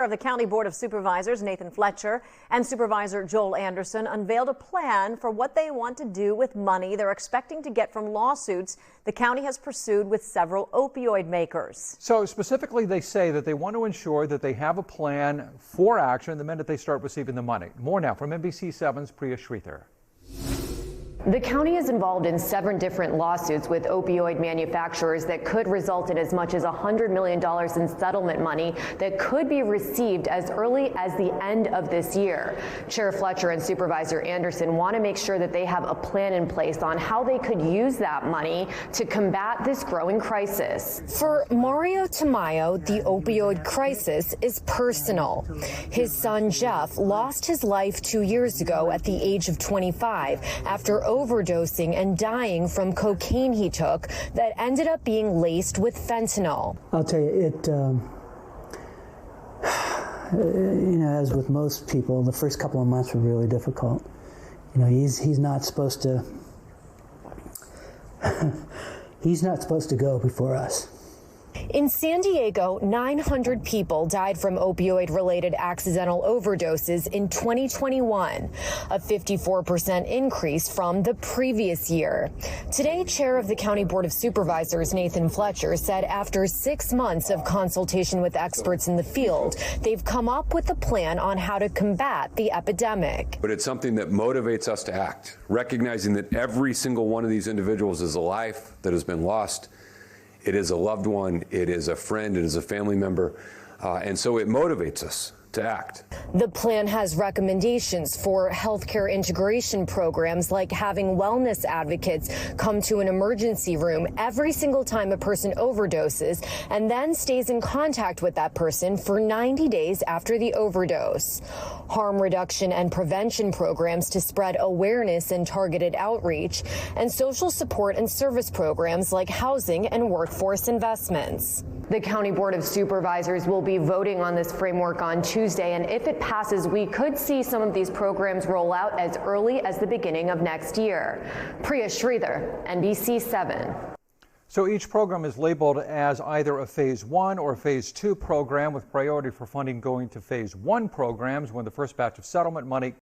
Of the County Board of Supervisors, Nathan Fletcher, and Supervisor Joel Anderson unveiled a plan for what they want to do with money they're expecting to get from lawsuits the county has pursued with several opioid makers. So specifically, they say that they want to ensure that they have a plan for action the minute they start receiving the money. More now from NBC7's Priya Sridhar. The county is involved in 7 different lawsuits with opioid manufacturers that could result in as much as $100 million in settlement money that could be received as early as the end of this year. Chair Fletcher and Supervisor Anderson want to make sure that they have a plan in place on how they could use that money to combat this growing crisis. For Mario Tamayo, the opioid crisis is personal. His son Jeff lost his life 2 years ago at the age of 25 after overdosing and dying from cocaine he took that ended up being laced with fentanyl. I'll tell you, as with most people, the first couple of months were really difficult. He's not supposed to he's not supposed to go before us. In San Diego, 900 people died from opioid-related accidental overdoses in 2021, a 54% increase from the previous year. Today, Chair of the County Board of Supervisors, Nathan Fletcher, said after 6 months of consultation with experts in the field, they've come up with a plan on how to combat the epidemic. But it's something that motivates us to act, recognizing that every single one of these individuals is a life that has been lost. It is a loved one, it is a friend, it is a family member, and so it motivates us to act. The plan has recommendations for healthcare integration programs like having wellness advocates come to an emergency room every single time a person overdoses and then stays in contact with that person for 90 days after the overdose. Harm reduction and prevention programs to spread awareness and targeted outreach, and social support and service programs like housing and workforce investments. The County Board of Supervisors will be voting on this framework on Tuesday, and if it passes, we could see some of these programs roll out as early as the beginning of next year. Priya Sridhar, NBC7. So each program is labeled as either a Phase 1 or Phase 2 program, with priority for funding going to Phase 1 programs when the first batch of settlement money